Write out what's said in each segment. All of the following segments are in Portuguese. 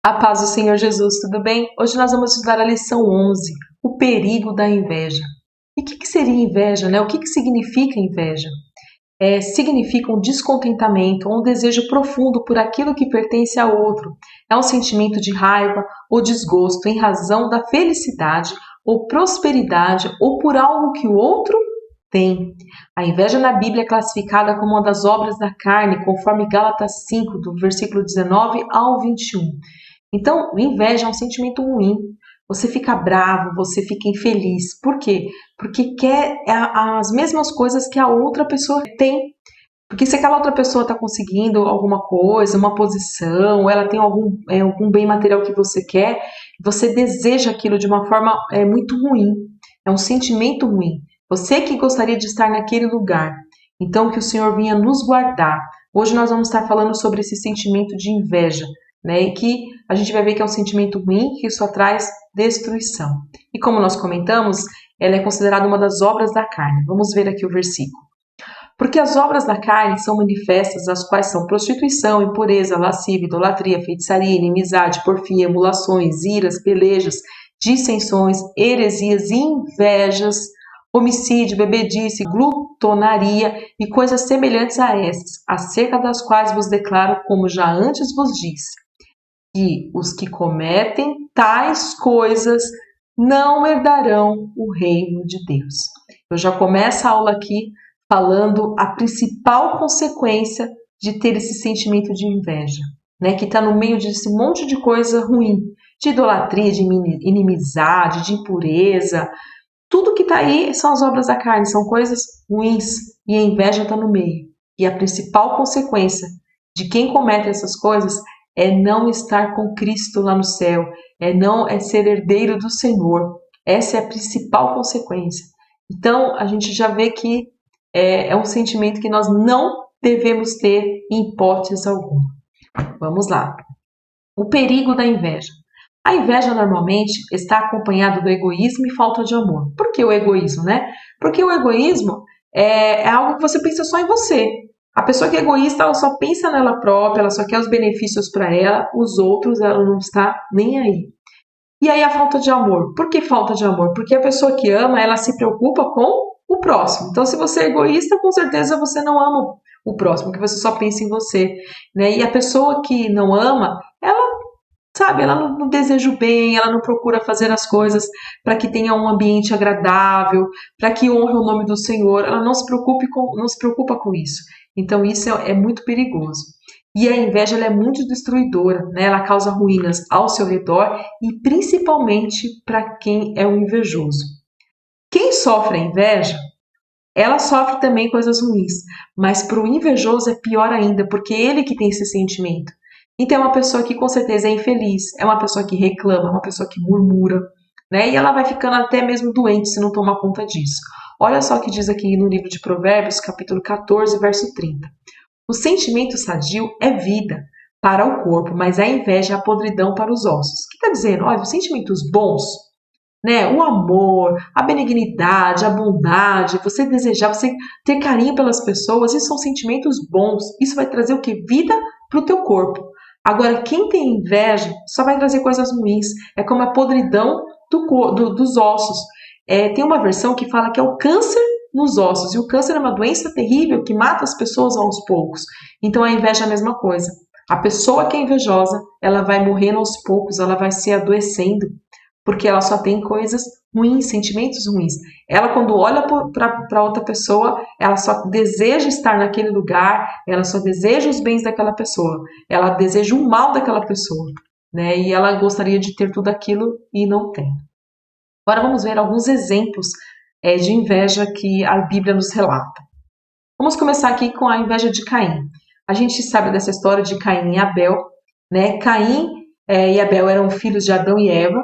A paz do Senhor Jesus, tudo bem? Hoje nós vamos estudar a lição 11, o perigo da inveja. E o que seria inveja, né? O que significa inveja? Significa um descontentamento ou um desejo profundo por aquilo que pertence a outro. É um sentimento de raiva ou desgosto em razão da felicidade ou prosperidade ou por algo que o outro tem. A inveja na Bíblia é classificada como uma das obras da carne, conforme Gálatas 5, do versículo 19 ao 21. Então, inveja é um sentimento ruim. Você fica bravo, você fica infeliz. Por quê? Porque quer as mesmas coisas que a outra pessoa tem. Porque se aquela outra pessoa está conseguindo alguma coisa, uma posição, ela tem algum bem material que você quer, você deseja aquilo de uma forma muito ruim. É um sentimento ruim. Você que gostaria de estar naquele lugar. Então, que o Senhor venha nos guardar. Hoje nós vamos estar falando sobre esse sentimento de inveja, né? E que a gente vai ver que é um sentimento ruim, que só traz destruição. E como nós comentamos, ela é considerada uma das obras da carne. Vamos ver aqui o versículo. Porque as obras da carne são manifestas, as quais são prostituição, impureza, lascívia, idolatria, feitiçaria, inimizade, porfia, emulações, iras, pelejas, dissensões, heresias, invejas, homicídio, bebedice, glutonaria e coisas semelhantes a estas, acerca das quais vos declaro, como já antes vos disse, que os que cometem tais coisas não herdarão o reino de Deus. Eu já começo a aula aqui falando a principal consequência de ter esse sentimento de inveja, né? Que está no meio desse monte de coisa ruim, de idolatria, de inimizade, de impureza. Tudo que está aí são as obras da carne, são coisas ruins e a inveja está no meio. E a principal consequência de quem comete essas coisas é não estar com Cristo lá no céu, é ser herdeiro do Senhor. Essa é a principal consequência. Então, a gente já vê que é um sentimento que nós não devemos ter em hipótese alguma. Vamos lá. O perigo da inveja. A inveja normalmente está acompanhada do egoísmo e falta de amor. Por que o egoísmo, né? Porque o egoísmo é algo que você pensa só em você. A pessoa que é egoísta, ela só pensa nela própria, ela só quer os benefícios para ela, os outros ela não está nem aí. E aí a falta de amor. Por que falta de amor? Porque a pessoa que ama, ela se preocupa com o próximo. Então, se você é egoísta, com certeza você não ama o próximo, que você só pensa em você, né? E a pessoa que não ama, ela não deseja o bem, ela não procura fazer as coisas para que tenha um ambiente agradável, para que honre o nome do Senhor, ela não se preocupa com isso. Então isso é muito perigoso. E a inveja ela é muito destruidora, né? Ela causa ruínas ao seu redor e principalmente para quem é o invejoso. Quem sofre a inveja, ela sofre também coisas ruins, mas para o invejoso é pior ainda, porque é ele que tem esse sentimento. Então é uma pessoa que com certeza é infeliz, é uma pessoa que reclama, é uma pessoa que murmura, né? E ela vai ficando até mesmo doente se não tomar conta disso. Olha só o que diz aqui no livro de Provérbios, capítulo 14, verso 30. O sentimento sadio é vida para o corpo, mas a inveja é a podridão para os ossos. O que está dizendo? Olha, os sentimentos bons, né? O amor, a benignidade, a bondade, você desejar, você ter carinho pelas pessoas, isso são sentimentos bons. Isso vai trazer o que? Vida para o teu corpo. Agora, quem tem inveja só vai trazer coisas ruins. É como a podridão dos ossos. Tem uma versão que fala que é o câncer nos ossos. E o câncer é uma doença terrível que mata as pessoas aos poucos. Então, a inveja é a mesma coisa. A pessoa que é invejosa, ela vai morrendo aos poucos, ela vai se adoecendo. Porque ela só tem coisas ruins, sentimentos ruins. Ela, quando olha para outra pessoa, ela só deseja estar naquele lugar, ela só deseja os bens daquela pessoa, ela deseja o mal daquela pessoa, né? E ela gostaria de ter tudo aquilo e não tem. Agora vamos ver alguns exemplos de inveja que a Bíblia nos relata. Vamos começar aqui com a inveja de Caim. A gente sabe dessa história de Caim e Abel, né? Caim e Abel eram filhos de Adão e Eva.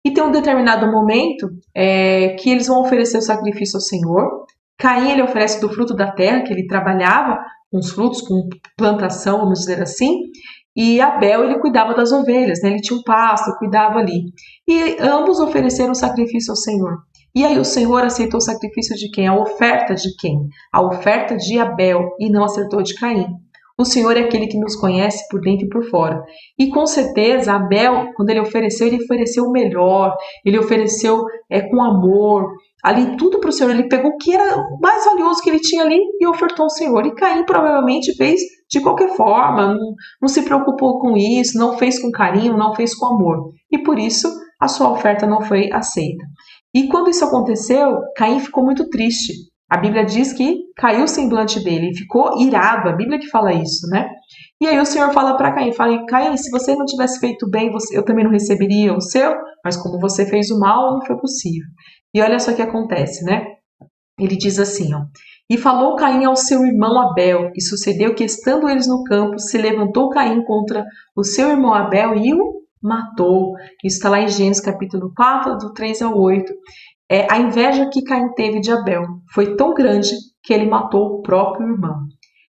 E tem um determinado momento que eles vão oferecer o sacrifício ao Senhor. Caim ele oferece do fruto da terra, que ele trabalhava com os frutos, com plantação, vamos dizer assim. E Abel ele cuidava das ovelhas, né? Ele tinha um pasto, cuidava ali. E ambos ofereceram o sacrifício ao Senhor. E aí o Senhor aceitou o sacrifício de quem? A oferta de quem? A oferta de Abel e não aceitou de Caim. O Senhor é aquele que nos conhece por dentro e por fora. E com certeza, Abel, quando ele ofereceu o melhor, ele ofereceu com amor, ali tudo para o Senhor. Ele pegou o que era o mais valioso que ele tinha ali e ofertou ao Senhor. E Caim provavelmente fez de qualquer forma, não se preocupou com isso, não fez com carinho, não fez com amor. E por isso a sua oferta não foi aceita. E quando isso aconteceu, Caim ficou muito triste. A Bíblia diz que caiu o semblante dele, ficou irado, a Bíblia que fala isso, né? E aí o Senhor fala para Caim, Caim, se você não tivesse feito bem, eu também não receberia o seu, mas como você fez o mal, não foi possível. E olha só o que acontece, né? Ele diz assim, ó, e falou Caim ao seu irmão Abel, e sucedeu que, estando eles no campo, se levantou Caim contra o seu irmão Abel e o matou. Isso está lá em Gênesis capítulo 4, do 3 ao 8. A inveja que Caim teve de Abel foi tão grande que ele matou o próprio irmão.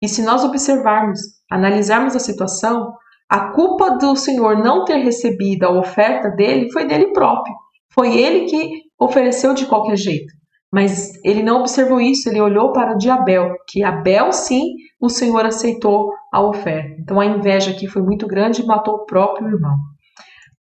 E se nós observarmos, analisarmos a situação, a culpa do Senhor não ter recebido a oferta dele foi dele próprio. Foi ele que ofereceu de qualquer jeito. Mas ele não observou isso, ele olhou para o de Abel, que Abel sim, o Senhor aceitou a oferta. Então a inveja aqui foi muito grande e matou o próprio irmão.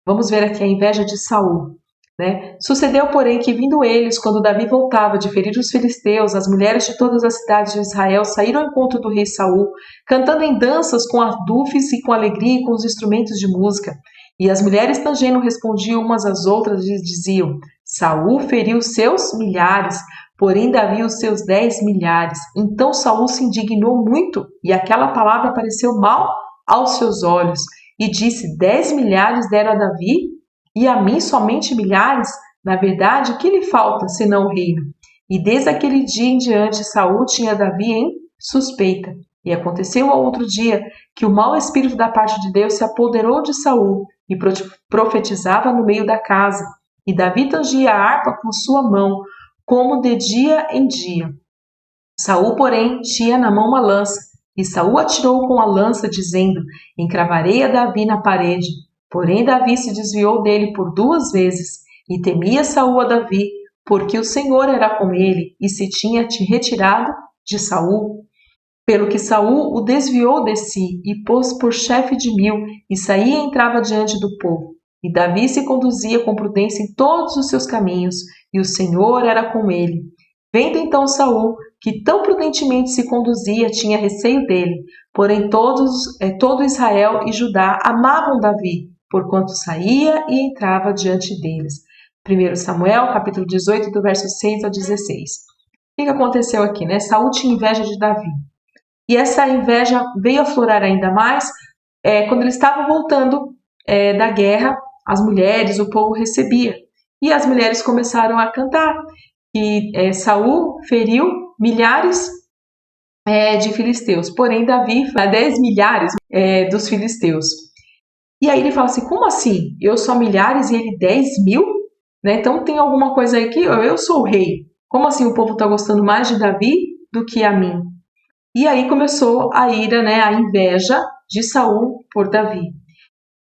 Vamos ver aqui a inveja de Saul. Né? Sucedeu, porém, que vindo eles, quando Davi voltava de ferir os filisteus, as mulheres de todas as cidades de Israel saíram ao encontro do rei Saul, cantando em danças com adufes e com alegria e com os instrumentos de música. E as mulheres tangendo respondiam umas às outras e diziam, Saul feriu seus milhares, porém Davi os seus 10 milhares. Então Saul se indignou muito, e aquela palavra pareceu mal aos seus olhos, e disse, 10 milhares deram a Davi, e a mim somente milhares? Na verdade, que lhe falta, senão o reino? E desde aquele dia em diante, Saul tinha Davi em suspeita. E aconteceu ao outro dia que o mau espírito da parte de Deus se apoderou de Saul e profetizava no meio da casa. E Davi tangia a harpa com sua mão, como de dia em dia. Saul, porém, tinha na mão uma lança, e Saul atirou com a lança, dizendo, encravarei a Davi na parede. Porém, Davi se desviou dele por 2 vezes, e temia Saul a Davi, porque o Senhor era com ele, e se tinha te retirado de Saul. Pelo que Saul o desviou de si, e pôs por chefe de 1000, e saía e entrava diante do povo. E Davi se conduzia com prudência em todos os seus caminhos, e o Senhor era com ele. Vendo então Saul, que tão prudentemente se conduzia, tinha receio dele. Porém todo Israel e Judá amavam Davi, porquanto saía e entrava diante deles. 1 Samuel, capítulo 18, do verso 6 ao 16. O que aconteceu aqui, né? Saul tinha inveja de Davi. E essa inveja veio aflorar ainda mais quando ele estava voltando da guerra, as mulheres, o povo recebia. E as mulheres começaram a cantar que Saul feriu milhares de filisteus, porém Davi faz 10 milhares dos filisteus. E aí ele fala assim, como assim? Eu sou milhares e ele 10 mil? Né? Então tem alguma coisa aí que eu sou o rei. Como assim o povo está gostando mais de Davi do que a mim? E aí começou a ira, né, a inveja de Saul por Davi.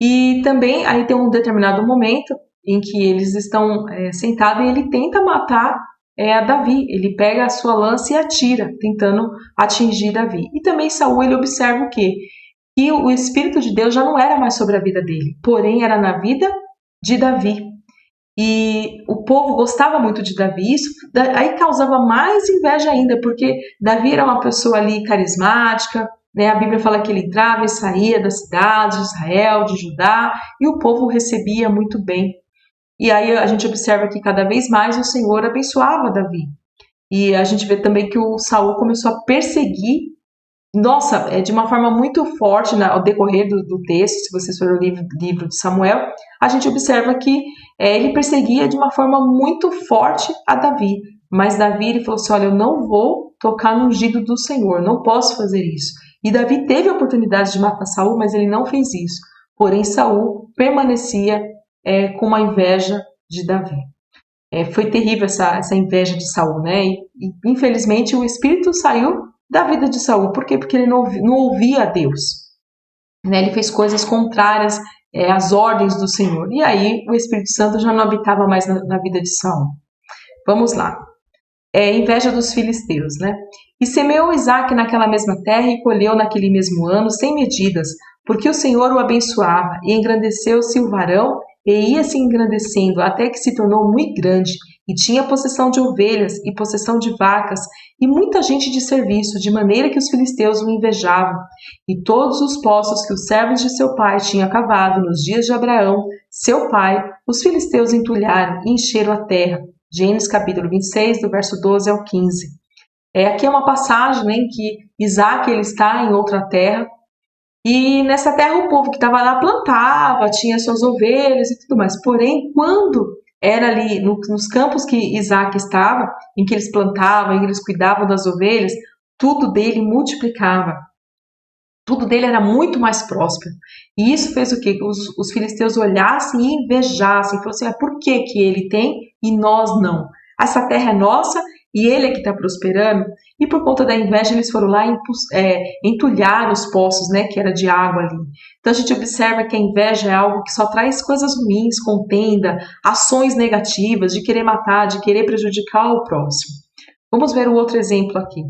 E também aí tem um determinado momento em que eles estão sentados e ele tenta matar a Davi. Ele pega a sua lança e atira, tentando atingir Davi. E também Saul, ele observa o quê? Que o Espírito de Deus já não era mais sobre a vida dele, porém era na vida de Davi. E o povo gostava muito de Davi, isso aí causava mais inveja ainda, porque Davi era uma pessoa ali carismática, né? A Bíblia fala que ele entrava e saía das cidades de Israel, de Judá, e o povo recebia muito bem. E aí a gente observa que cada vez mais o Senhor abençoava Davi. E a gente vê também que o Saul começou a perseguir, de uma forma muito forte ao decorrer do texto, se vocês forem o livro de Samuel, a gente observa que ele perseguia de uma forma muito forte a Davi. Mas Davi ele falou assim, olha, eu não vou tocar no ungido do Senhor, não posso fazer isso. E Davi teve a oportunidade de matar Saul, mas ele não fez isso. Porém, Saul permanecia com uma inveja de Davi. Foi terrível essa inveja de Saul, né? E infelizmente o espírito saiu da vida de Saul. Por quê? Porque ele não ouvia a Deus. Né? Ele fez coisas contrárias às ordens do Senhor. E aí o Espírito Santo já não habitava mais na vida de Saul. Vamos lá. inveja dos filisteus, né? E semeou Isaque naquela mesma terra e colheu naquele mesmo ano sem medidas, porque o Senhor o abençoava, e engrandeceu-se o varão, e ia se engrandecendo até que se tornou muito grande, e tinha possessão de ovelhas e possessão de vacas, e muita gente de serviço, de maneira que os filisteus o invejavam. E todos os poços que os servos de seu pai tinham cavado nos dias de Abraão, seu pai, os filisteus entulharam e encheram a terra. Gênesis capítulo 26, do verso 12 ao 15. Aqui é uma passagem, né, em que Isaque ele está em outra terra, e nessa terra o povo que estava lá plantava, tinha suas ovelhas e tudo mais. Porém, quando era ali nos campos que Isaque estava, em que eles plantavam, em que eles cuidavam das ovelhas, tudo dele multiplicava. Tudo dele era muito mais próspero. E isso fez o quê? Que os filisteus olhassem e invejassem. Falassem, por que que ele tem e nós não? Essa terra é nossa e ele é que está prosperando. E por conta da inveja, eles foram lá entulhar os poços, né, que era de água ali. Então a gente observa que a inveja é algo que só traz coisas ruins, contenda, ações negativas, de querer matar, de querer prejudicar o próximo. Vamos ver o outro exemplo aqui.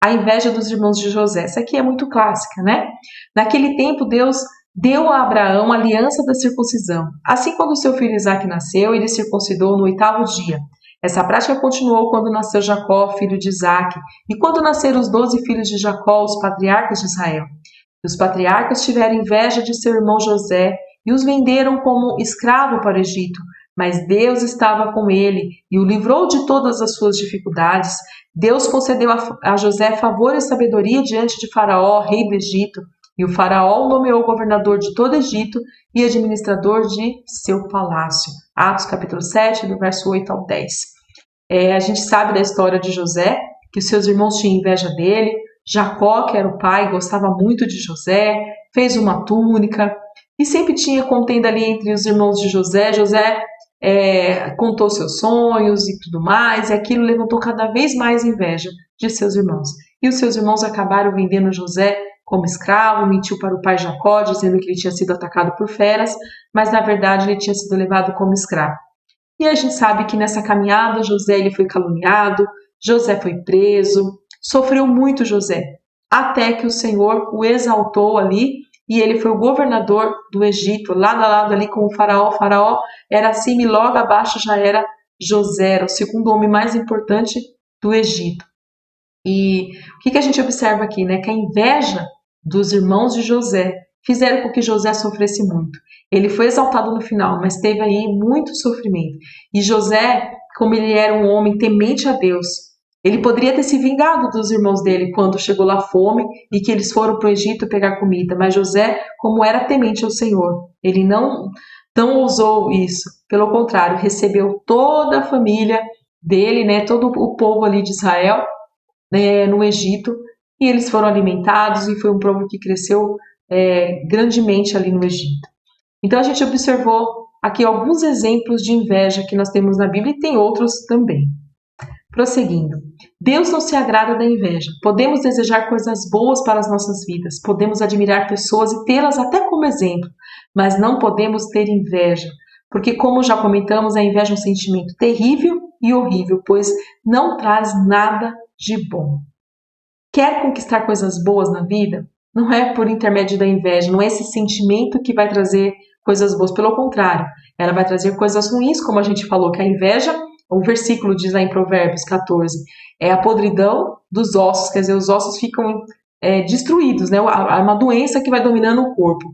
A inveja dos irmãos de José. Essa aqui é muito clássica, né? Naquele tempo, Deus deu a Abraão a aliança da circuncisão. Assim, quando seu filho Isaque nasceu, ele circuncidou no 8º dia. Essa prática continuou quando nasceu Jacó, filho de Isaque, e quando nasceram os 12 filhos de Jacó, os patriarcas de Israel. E os patriarcas tiveram inveja de seu irmão José e os venderam como escravo para o Egito. Mas Deus estava com ele e o livrou de todas as suas dificuldades. Deus concedeu a José favor e sabedoria diante de Faraó, rei do Egito, e o Faraó o nomeou governador de todo o Egito e administrador de seu palácio. Atos capítulo 7, do verso 8 ao 10. A gente sabe da história de José, que os seus irmãos tinham inveja dele. Jacó, que era o pai, gostava muito de José, fez uma túnica, e sempre tinha contenda ali entre os irmãos de José. José contou seus sonhos e tudo mais, e aquilo levantou cada vez mais inveja de seus irmãos. E os seus irmãos acabaram vendendo José como escravo, mentiu para o pai Jacó, dizendo que ele tinha sido atacado por feras, mas na verdade ele tinha sido levado como escravo. E a gente sabe que nessa caminhada José ele foi caluniado, José foi preso, sofreu muito José, até que o Senhor o exaltou ali, e ele foi o governador do Egito, lado a lado ali com o faraó. O faraó era acima e logo abaixo já era José, o segundo homem mais importante do Egito. E o que a gente observa aqui, né? Que a inveja dos irmãos de José fizeram com que José sofresse muito. Ele foi exaltado no final, mas teve aí muito sofrimento. E José, como ele era um homem temente a Deus, ele poderia ter se vingado dos irmãos dele quando chegou lá fome e que eles foram para o Egito pegar comida. Mas José, como era temente ao Senhor, ele não ousou isso. Pelo contrário, recebeu toda a família dele, né, todo o povo ali de Israel, né, no Egito, e eles foram alimentados e foi um povo que cresceu grandemente ali no Egito. Então a gente observou aqui alguns exemplos de inveja que nós temos na Bíblia e tem outros também. Prosseguindo, Deus não se agrada da inveja. Podemos desejar coisas boas para as nossas vidas, podemos admirar pessoas e tê-las até como exemplo, mas não podemos ter inveja, porque como já comentamos, a inveja é um sentimento terrível e horrível, pois não traz nada de bom. Quer conquistar coisas boas na vida? Não é por intermédio da inveja, não é esse sentimento que vai trazer coisas boas, pelo contrário, ela vai trazer coisas ruins, como a gente falou, que a inveja, o versículo diz lá em Provérbios 14, é a podridão dos ossos, quer dizer, os ossos ficam destruídos, né? É uma doença que vai dominando o corpo.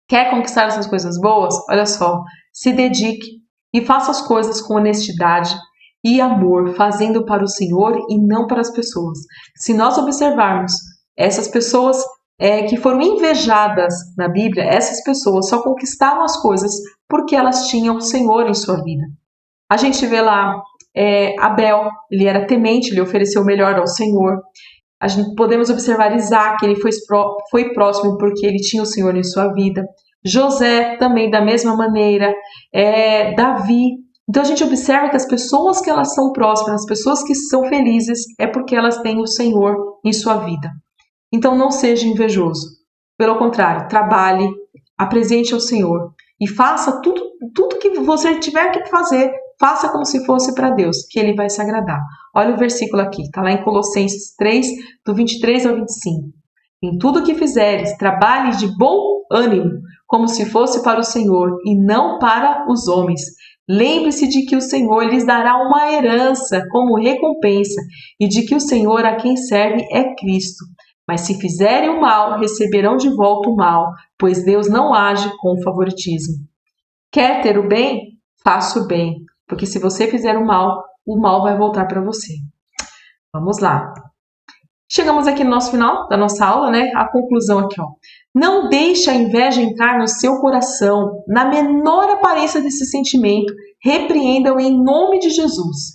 Quer conquistar essas coisas boas? Olha só, se dedique e faça as coisas com honestidade e amor, fazendo para o Senhor e não para as pessoas. Se nós observarmos essas pessoas que foram invejadas na Bíblia, essas pessoas só conquistaram as coisas porque elas tinham o Senhor em sua vida. A gente vê lá Abel, ele era temente, ele ofereceu o melhor ao Senhor. Podemos observar Isaque, ele foi próximo porque ele tinha o Senhor em sua vida. José também da mesma maneira, Davi. Então a gente observa que as pessoas que elas são próximas, as pessoas que são felizes, é porque elas têm o Senhor em sua vida. Então não seja invejoso. Pelo contrário, trabalhe, apresente ao Senhor e faça tudo que você tiver que fazer faça como se fosse para Deus, que Ele vai se agradar. Olha o versículo aqui, está lá em Colossenses 3, do 23 ao 25. Em tudo que fizeres, trabalhe de bom ânimo, como se fosse para o Senhor e não para os homens. Lembre-se de que o Senhor lhes dará uma herança como recompensa e de que o Senhor a quem serve é Cristo. Mas se fizerem o mal, receberão de volta o mal, pois Deus não age com favoritismo. Quer ter o bem? Faça o bem, porque se você fizer o mal vai voltar para você. Vamos lá. Chegamos aqui no nosso final da nossa aula, né? A conclusão aqui, ó. Não deixe a inveja entrar no seu coração. Na menor aparência desse sentimento, repreenda-o em nome de Jesus.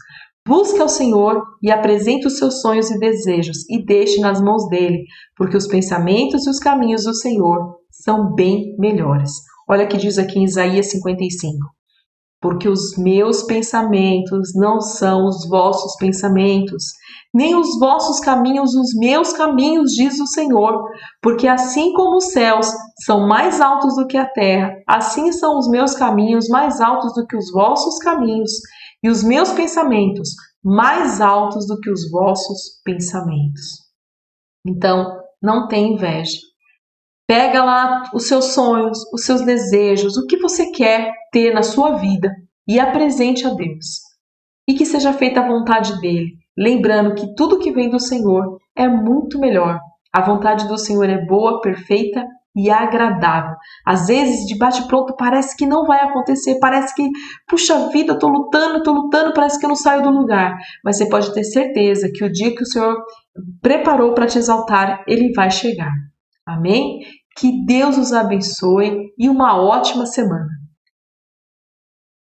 Busque ao Senhor e apresente os seus sonhos e desejos e deixe nas mãos dele, porque os pensamentos e os caminhos do Senhor são bem melhores. Olha o que diz aqui em Isaías 55. Porque os meus pensamentos não são os vossos pensamentos, nem os vossos caminhos os meus caminhos, diz o Senhor. Porque assim como os céus são mais altos do que a terra, assim são os meus caminhos mais altos do que os vossos caminhos, e os meus pensamentos mais altos do que os vossos pensamentos. Então, não tenha inveja. Pega lá os seus sonhos, os seus desejos, o que você quer ter na sua vida e apresente a Deus. E que seja feita a vontade dele, lembrando que tudo que vem do Senhor é muito melhor. A vontade do Senhor é boa, perfeita e agradável. Às vezes, de bate-pronto, parece que não vai acontecer, parece que, puxa vida, eu tô lutando, parece que eu não saio do lugar. Mas você pode ter certeza que o dia que o Senhor preparou para te exaltar, ele vai chegar. Amém? Que Deus os abençoe e uma ótima semana.